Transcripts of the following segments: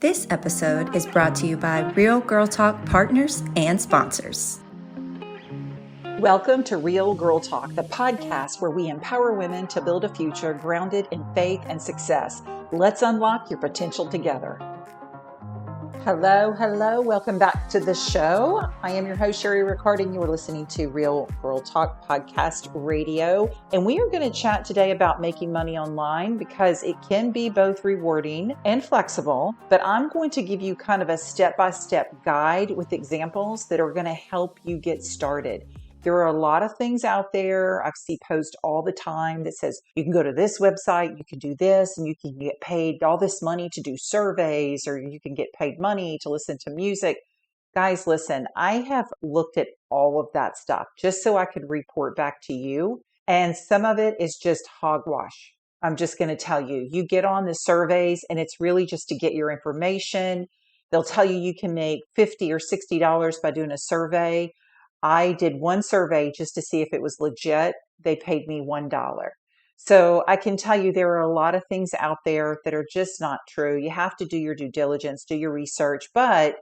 This episode is brought to you by Real Girl Talk partners and sponsors. Welcome to Real Girl Talk, the podcast where we empower women to build a future grounded in faith and success. Let's unlock your potential together. Hello. Welcome back to the show. I am your host, Cherie Rickard, and you are listening to Real Girl Talk Podcast Radio. And we are going to chat today about making money online because it can be both rewarding and flexible. But I'm going to give you kind of a step-by-step guide with examples that are going to help you get started. There are a lot of things out there. I see posts all the time that says you can go to this website, you can do this, and you can get paid all this money to do surveys, or you can get paid money to listen to music. Guys, listen, I have looked at all of that stuff just so I could report back to you. And some of it is just hogwash. I'm just going to tell you, you get on the surveys and it's really just to get your information. They'll tell you can make $50 or $60 by doing a survey. I did one survey just to see if it was legit. They paid me $1. So I can tell you there are a lot of things out there that are just not true. You have to do your due diligence, do your research, but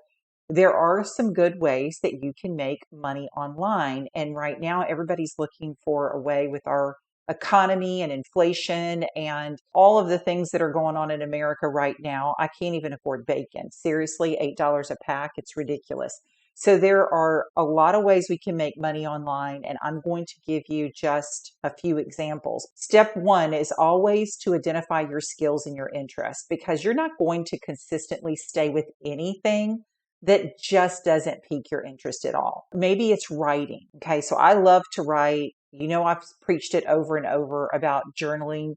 there are some good ways that you can make money online. And right now, everybody's looking for a way with our economy and inflation and all of the things that are going on in America right now. I can't even afford bacon. Seriously, $8 a pack. It's ridiculous. So there are a lot of ways we can make money online, and I'm going to give you just a few examples. Step one is always to identify your skills and your interests, because you're not going to consistently stay with anything that just doesn't pique your interest at all. Maybe it's writing. Okay, so I love to write. You know, I've preached it over and over about journaling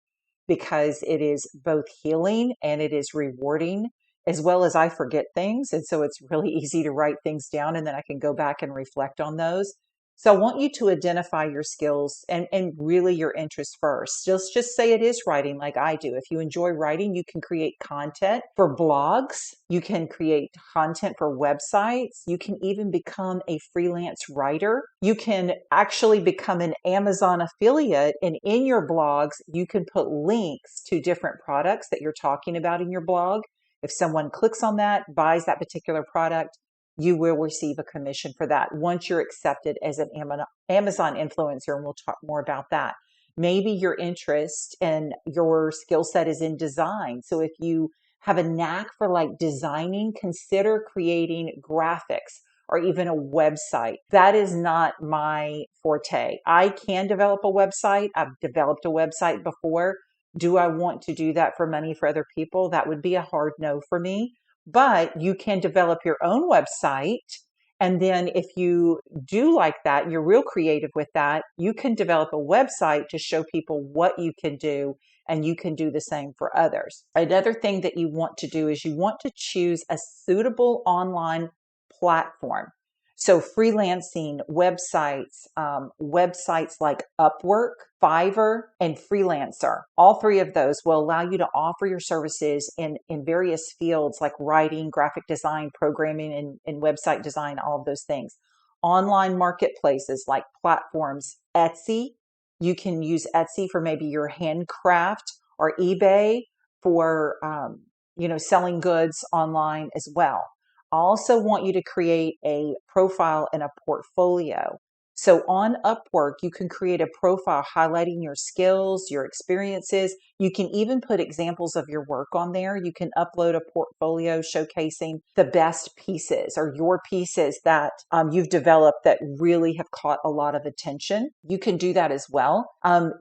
because it is both healing and it is rewarding, as well as I forget things. And so it's really easy to write things down and then I can go back and reflect on those. So I want you to identify your skills and really your interests first. Just say it is writing like I do. If you enjoy writing, you can create content for blogs. You can create content for websites. You can even become a freelance writer. You can actually become an Amazon affiliate. And in your blogs, you can put links to different products that you're talking about in your blog. If someone clicks on that, buys that particular product, you will receive a commission for that once you're accepted as an Amazon influencer, and we'll talk more about that. Maybe your interest and your skill set is in design. So if you have a knack for like designing, consider creating graphics or even a website. That is not my forte. I can develop a website. I've developed a website before. Do I want to do that for money for other people? That would be a hard no for me. But you can develop your own website. And then if you do like that, you're real creative with that, you can develop a website to show people what you can do, and you can do the same for others. Another thing that you want to do is you want to choose a suitable online platform. So freelancing websites, websites like Upwork, Fiverr, and Freelancer. All three of those will allow you to offer your services in various fields like writing, graphic design, programming, and website design, all of those things. Online marketplaces like platforms, Etsy. You can use Etsy for maybe your handcraft, or eBay for, selling goods online as well. I also want you to create a profile and a portfolio. So on Upwork, you can create a profile highlighting your skills, your experiences. You can even put examples of your work on there. You can upload a portfolio showcasing the best pieces or your pieces that you've developed that really have caught a lot of attention. You can do that as well.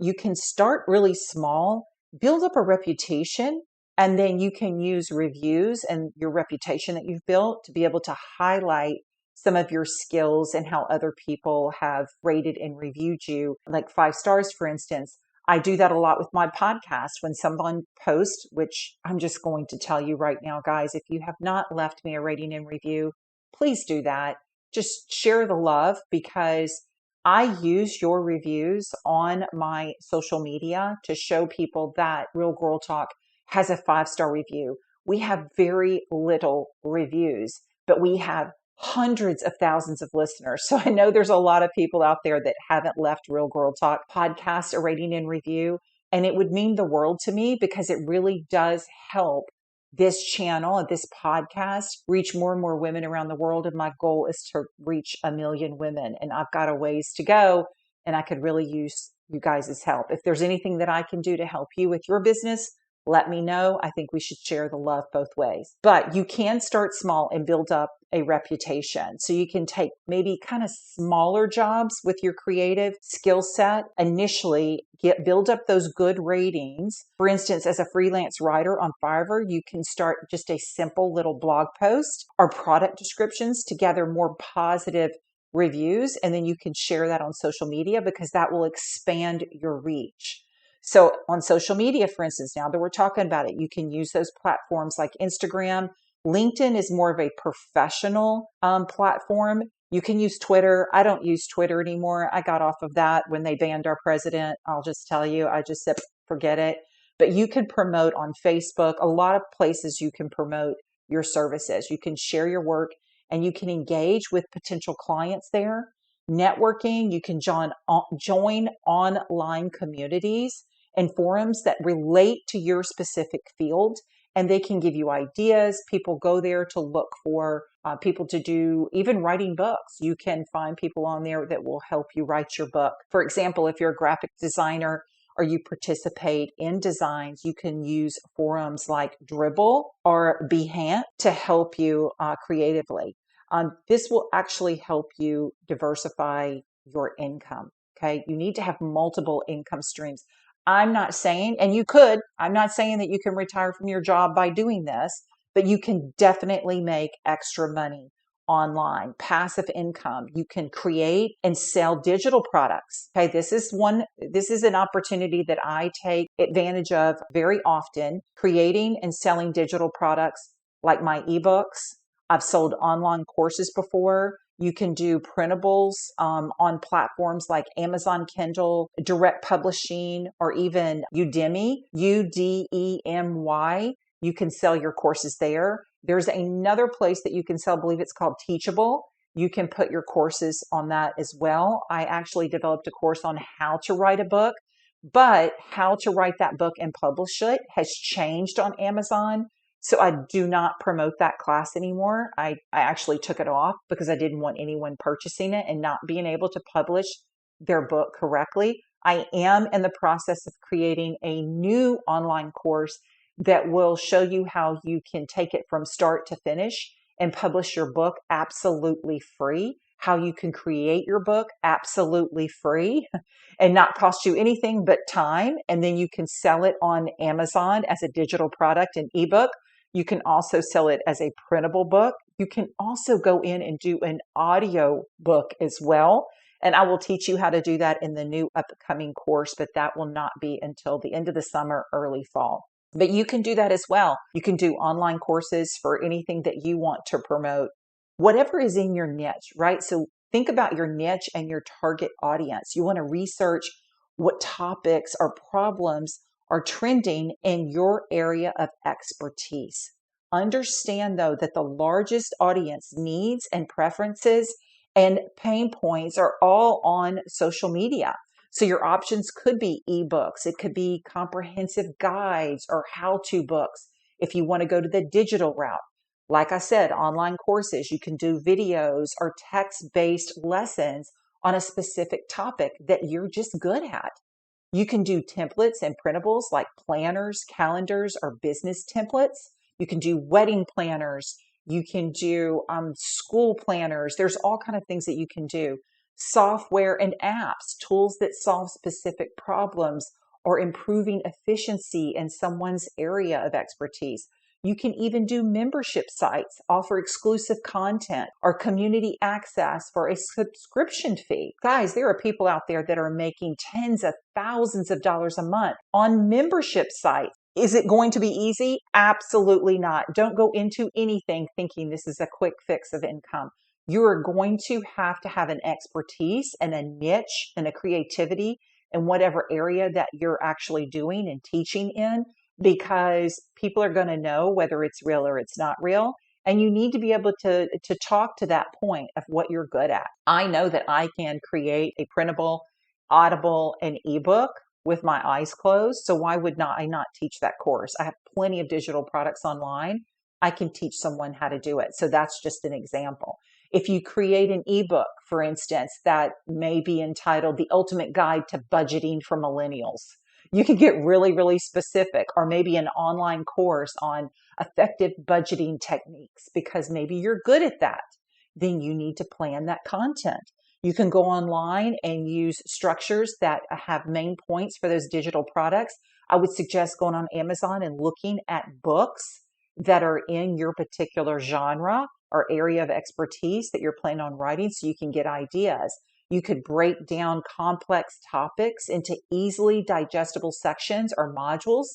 You can start really small, build up a reputation, and then you can use reviews and your reputation that you've built to be able to highlight some of your skills and how other people have rated and reviewed you, like 5 stars, for instance. I do that a lot with my podcast. When someone posts, which I'm just going to tell you right now, guys, if you have not left me a rating and review, please do that. Just share the love, because I use your reviews on my social media to show people that Real Girl Talk has a 5-star review. We have very little reviews, but we have hundreds of thousands of listeners. So I know there's a lot of people out there that haven't left Real Girl Talk podcast a rating and review. And it would mean the world to me, because it really does help this channel, this podcast, reach more and more women around the world. And my goal is to reach 1 million women. And I've got a ways to go, and I could really use you guys' help. If there's anything that I can do to help you with your business, let me know. I think we should share the love both ways. But you can start small and build up a reputation. So you can take maybe kind of smaller jobs with your creative skill set. Initially, build up those good ratings. For instance, as a freelance writer on Fiverr, you can start just a simple little blog post or product descriptions to gather more positive reviews. And then you can share that on social media because that will expand your reach. So on social media, for instance, now that we're talking about it, you can use those platforms like Instagram. LinkedIn is more of a professional platform. You can use Twitter. I don't use Twitter anymore. I got off of that when they banned our president. I'll just tell you, I just said, forget it. But you can promote on Facebook. A lot of places you can promote your services. You can share your work and you can engage with potential clients there. Networking, you can join online communities and forums that relate to your specific field, and they can give you ideas. People go there to look for people to do even writing books. You can find people on there that will help you write your book. For example, if you're a graphic designer or you participate in designs, you can use forums like Dribbble or Behance to help you creatively. This will actually help you diversify your income. Okay. You need to have multiple income streams. I'm not saying, and you could, I'm not saying that you can retire from your job by doing this, but you can definitely make extra money online, passive income. You can create and sell digital products. Okay. This is an opportunity that I take advantage of very often, creating and selling digital products like my ebooks. I've sold online courses before. You can do printables on platforms like Amazon Kindle, direct publishing, or even Udemy, Udemy. You can sell your courses there. There's another place that you can sell, I believe it's called Teachable. You can put your courses on that as well. I actually developed a course on how to write a book, but how to write that book and publish it has changed on Amazon. So I do not promote that class anymore. I actually took it off because I didn't want anyone purchasing it and not being able to publish their book correctly. I am in the process of creating a new online course that will show you how you can take it from start to finish and publish your book absolutely free, how you can create your book absolutely free and not cost you anything but time. And then you can sell it on Amazon as a digital product, an ebook. You can also sell it as a printable book. You can also go in and do an audio book as well. And I will teach you how to do that in the new upcoming course, but that will not be until the end of the summer, early fall. But you can do that as well. You can do online courses for anything that you want to promote, whatever is in your niche, right? So think about your niche and your target audience. You want to research what topics or problems are trending in your area of expertise. Understand, though, that the largest audience needs and preferences and pain points are all on social media. So your options could be ebooks. It could be comprehensive guides or how-to books. If you want to go to the digital route, like I said, online courses, you can do videos or text-based lessons on a specific topic that you're just good at. You can do templates and printables like planners, calendars, or business templates. You can do wedding planners. You can do school planners. There's all kinds of things that you can do. Software and apps, tools that solve specific problems or improving efficiency in someone's area of expertise. You can even do membership sites, offer exclusive content or community access for a subscription fee. Guys, there are people out there that are making tens of thousands of dollars a month on membership sites. Is it going to be easy? Absolutely not. Don't go into anything thinking this is a quick fix of income. You are going to have an expertise and a niche and a creativity in whatever area that you're actually doing and teaching in, because people are going to know whether it's real or it's not real. And you need to be able to talk to that point of what you're good at. I know that I can create a printable, audible, and ebook with my eyes closed. So why would not I not teach that course? I have plenty of digital products online. I can teach someone how to do it. So that's just an example. If you create an ebook, for instance, that may be entitled The Ultimate Guide to Budgeting for Millennials, you can get really, really specific, or maybe an online course on effective budgeting techniques because maybe you're good at that. Then you need to plan that content. You can go online and use structures that have main points for those digital products. I would suggest going on Amazon and looking at books that are in your particular genre or area of expertise that you're planning on writing so you can get ideas. You could break down complex topics into easily digestible sections or modules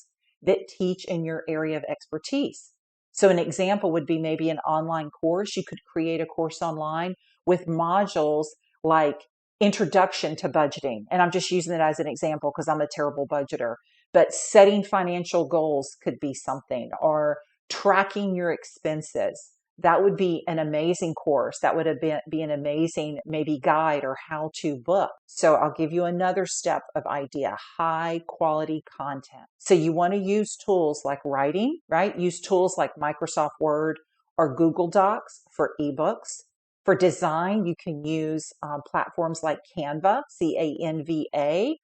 that teach in your area of expertise. So an example would be maybe an online course. You could create a course online with modules like introduction to budgeting. And I'm just using it as an example because I'm a terrible budgeter. But setting financial goals could be something, or tracking your expenses. That would be an amazing course. That would be an amazing maybe guide or how to book. So I'll give you another step of idea: high quality content. So you want to use tools like writing, right? Use tools like Microsoft Word or Google Docs for ebooks. For design, you can use platforms like Canva, Canva,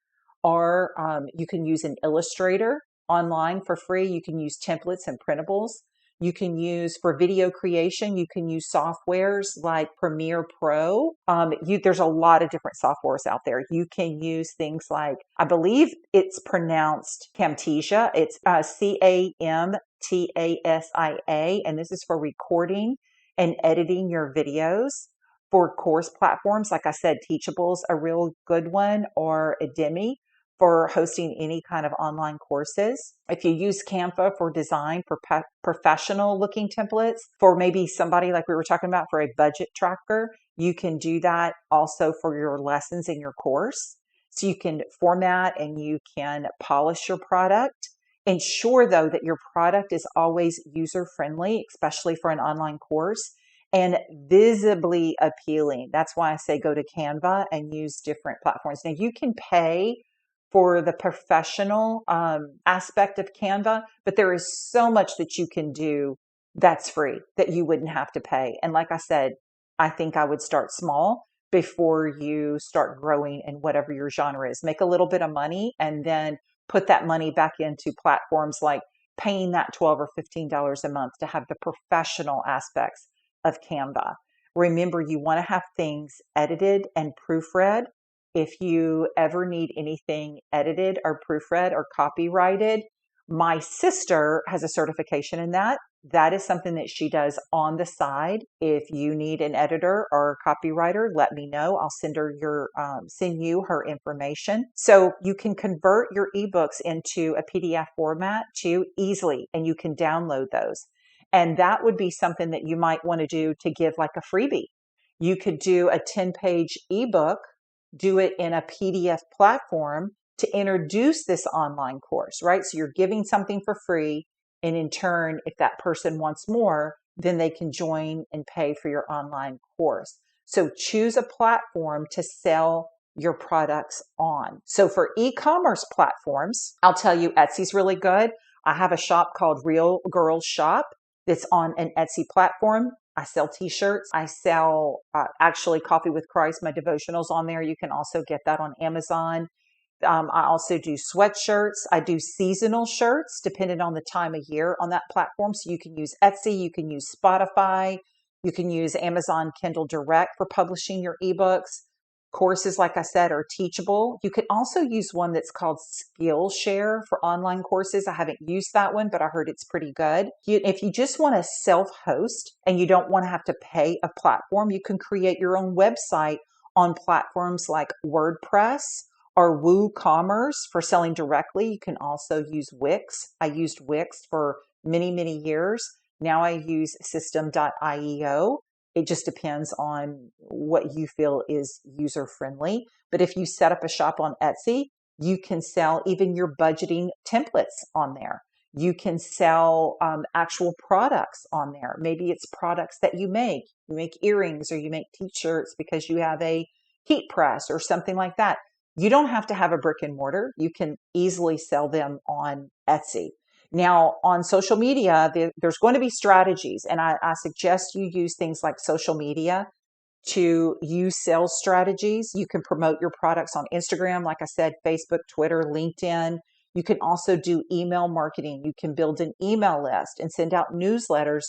or you can use an Illustrator online for free. You can use templates and printables. You can use, for video creation, you can use softwares like Premiere Pro. There's a lot of different softwares out there. You can use things like, I believe it's pronounced Camtasia. It's Camtasia, and this is for recording and editing your videos. For course platforms, like I said, Teachable's a real good one, or Udemy for hosting any kind of online courses. If you use Canva for design, for professional looking templates, for maybe somebody like we were talking about for a budget tracker, you can do that also for your lessons in your course. So you can format and you can polish your product. Ensure though that your product is always user friendly, especially for an online course, and visibly appealing. That's why I say go to Canva and use different platforms. Now you can pay for the professional aspect of Canva, but there is so much that you can do that's free that you wouldn't have to pay. And like I said, I think I would start small before you start growing in whatever your genre is. Make a little bit of money and then put that money back into platforms like paying that $12 or $15 a month to have the professional aspects of Canva. Remember, you want to have things edited and proofread. If you ever need anything edited or proofread or copyrighted, my sister has a certification in that. That is something that she does on the side. If you need an editor or a copywriter, let me know. I'll send you her information. So you can convert your ebooks into a PDF format too easily, and you can download those. And that would be something that you might want to do to give like a freebie. You could do a 10-page ebook, do it in a PDF platform to introduce this online course, right? So you're giving something for free. And in turn, if that person wants more, then they can join and pay for your online course. So choose a platform to sell your products on. So for e-commerce platforms, I'll tell you, Etsy's really good. I have a shop called Real Girl Shop that's on an Etsy platform. I sell t-shirts. I sell actually Coffee with Christ, my devotionals on there. You can also get that on Amazon. I also do sweatshirts. I do seasonal shirts depending on the time of year on that platform. So you can use Etsy, you can use Spotify, you can use Amazon Kindle Direct for publishing your ebooks. Courses, like I said, are Teachable. You can also use one that's called Skillshare for online courses. I haven't used that one, but I heard it's pretty good. If you just want to self-host and you don't want to have to pay a platform, you can create your own website on platforms like WordPress or WooCommerce for selling directly. You can also use Wix. I used Wix for many, many years. Now I use System.io. It just depends on what you feel is user friendly. But if you set up a shop on Etsy, you can sell even your budgeting templates on there. You can sell actual products on there. Maybe it's products that you make. You make earrings or you make t-shirts because you have a heat press or something like that. You don't have to have a brick and mortar. You can easily sell them on Etsy. Now, on social media, there's going to be strategies, and I suggest you use things like social media to use sales strategies. You can promote your products on Instagram, like I said, Facebook, Twitter, LinkedIn. You can also do email marketing. You can build an email list and send out newsletters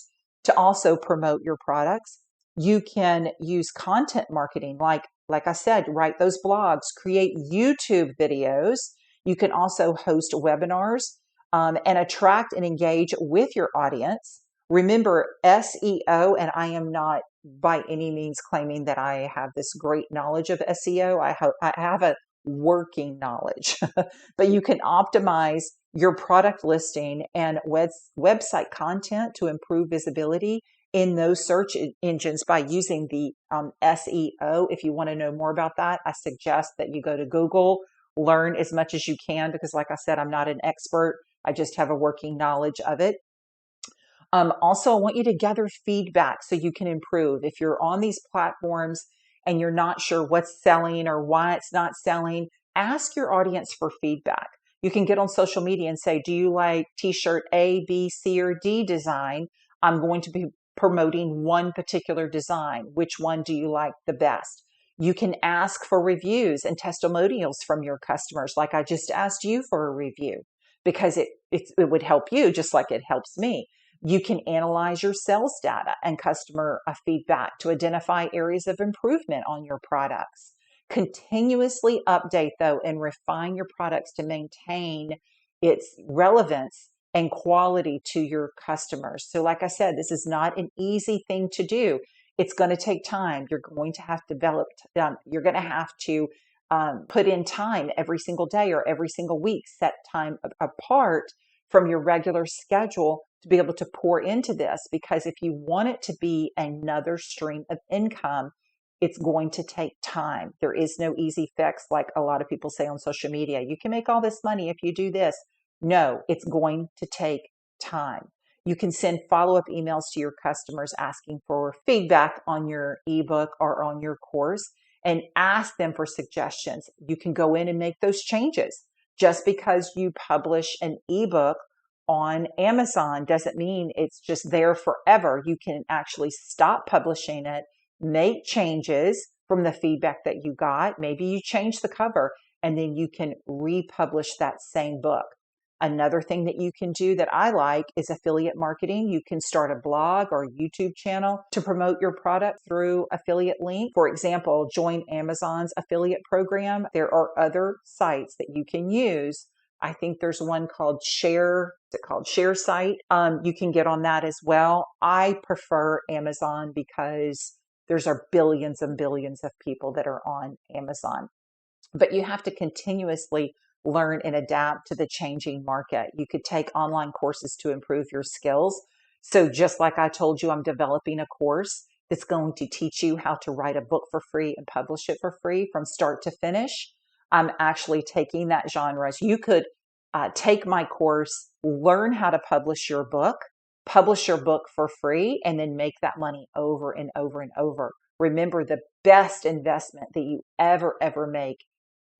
to also promote your products. You can use content marketing, like I said, write those blogs, create YouTube videos. You can also host webinars and attract and engage with your audience. Remember, SEO, and I am not by any means claiming that I have this great knowledge of SEO. I have a working knowledge, but you can optimize your product listing and website content to improve visibility in those search engines by using the SEO. If you want to know more about that, I suggest that you go to Google, learn as much as you can, because like I said, I'm not an expert. I just have a working knowledge of it. Also, I want you to gather feedback so you can improve. If you're on these platforms and you're not sure what's selling or why it's not selling, ask your audience for feedback. You can get on social media and say, do you like t-shirt A, B, C, or D design? I'm going to be promoting one particular design. Which one do you like the best? You can ask for reviews and testimonials from your customers, like I just asked you for a review, because it would help you just like it helps me. You can analyze your sales data and customer feedback to identify areas of improvement on your products. Continuously update, though, and refine your products to maintain its relevance and quality to your customers. So like I said, this is not an easy thing to do. It's going to take time. You're going to have to develop, you're going to have to put in time every single day or every single week, set time apart from your regular schedule to be able to pour into this, because if you want it to be another stream of income, it's going to take time. There is no easy fix, like a lot of people say on social media. You can make all this money if you do this. No, it's going to take time. You can send follow-up emails to your customers asking for feedback on your ebook or on your course and ask them for suggestions. You can go in and make those changes. Just because you publish an ebook on Amazon doesn't mean it's just there forever. You can actually stop publishing it, make changes from the feedback that you got. Maybe you change the cover and then you can republish that same book. Another thing that you can do that I like is affiliate marketing. You can start a blog or YouTube channel to promote your product through affiliate link. For example, join Amazon's affiliate program. There are other sites that you can use. I think there's one called Share. Is it called Share Site? You can get on that as well. I prefer Amazon because there's billions and billions of people that are on Amazon. But you have to continuously learn and adapt to the changing market. You could take online courses to improve your skills. So just like I told you, I'm developing a course that's going to teach you how to write a book for free and publish it for free from start to finish. I'm actually taking that genre. You could take my course, learn how to publish your book for free, and then make that money over and over and over. Remember, the best investment that you ever make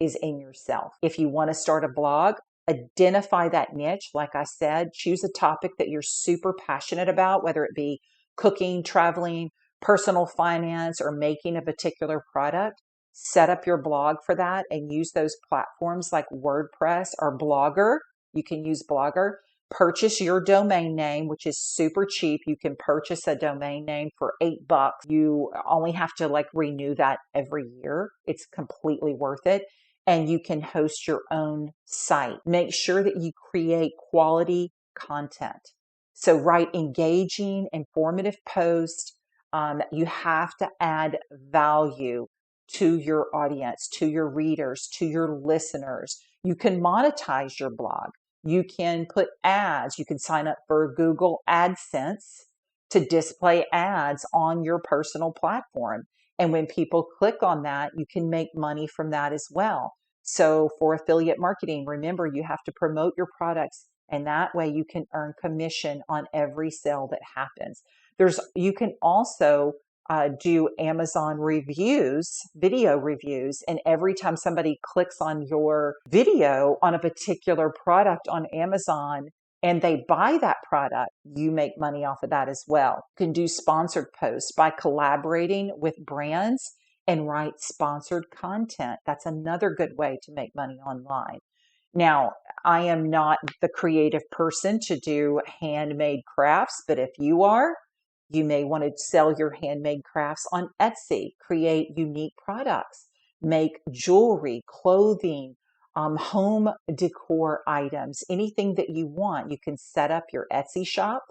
is in yourself. If you want to start a blog, identify that niche. Like I said, choose a topic that you're super passionate about, whether it be cooking, traveling, personal finance, or making a particular product. Set up your blog for that and use those platforms like WordPress or Blogger. You can use Blogger. Purchase your domain name, which is super cheap. You can purchase a domain name for $8. You only have to renew that every year. It's completely worth it. And you can host your own site. Make sure that you create quality content. So write engaging, informative posts. You have to add value to your audience, to your readers, to your listeners. You can monetize your blog. You can put ads. You can sign up for Google AdSense to display ads on your personal platform. And when people click on that, you can make money from that as well. So for affiliate marketing, remember, you have to promote your products, and that way you can earn commission on every sale that happens. You can also do Amazon reviews, video reviews, and every time somebody clicks on your video on a particular product on Amazon and they buy that product, you make money off of that as well. You can do sponsored posts by collaborating with brands and write sponsored content. That's another good way to make money online. Now, I am not the creative person to do handmade crafts, but if you are, you may want to sell your handmade crafts on Etsy, create unique products, make jewelry, clothing, home decor items, anything that you want. You can set up your Etsy shop.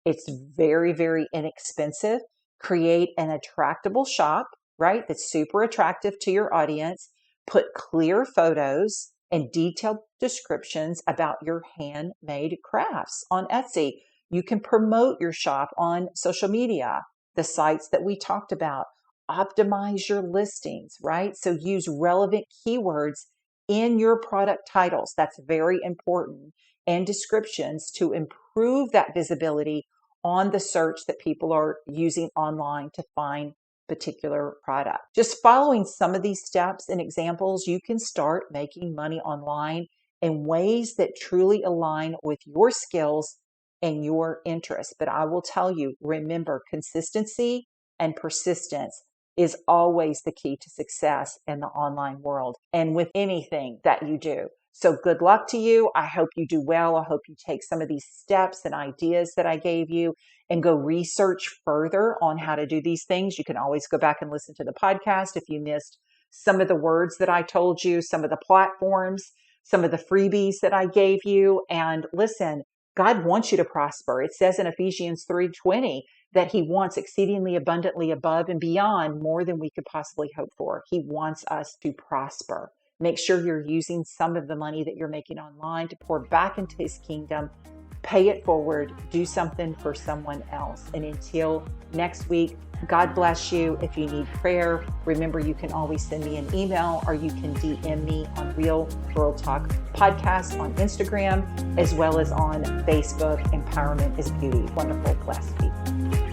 It's very, very inexpensive. Create an attractable shop, right? That's super attractive to your audience. Put clear photos and detailed descriptions about your handmade crafts on Etsy. You can promote your shop on social media, the sites that we talked about. Optimize your listings, right? So use relevant keywords in your product titles. That's very important. And descriptions to improve that visibility on the search that people are using online to find particular product. Just following some of these steps and examples, you can start making money online in ways that truly align with your skills and your interests. But I will tell you, remember, consistency and persistence is always the key to success in the online world and with anything that you do. So good luck to you. I hope you do well. I hope you take some of these steps and ideas that I gave you and go research further on how to do these things. You can always go back and listen to the podcast if you missed some of the words that I told you, some of the platforms, some of the freebies that I gave you. And listen, God wants you to prosper. It says in Ephesians 3:20 that he wants exceedingly abundantly above and beyond more than we could possibly hope for. He wants us to prosper. Make sure you're using some of the money that you're making online to pour back into his kingdom. Pay it forward. Do something for someone else. And until next week, God bless you. If you need prayer, remember you can always send me an email or you can DM me on Real Girl Talk Podcast on Instagram, as well as on Facebook. Empowerment is Beauty. Wonderful, blessed week.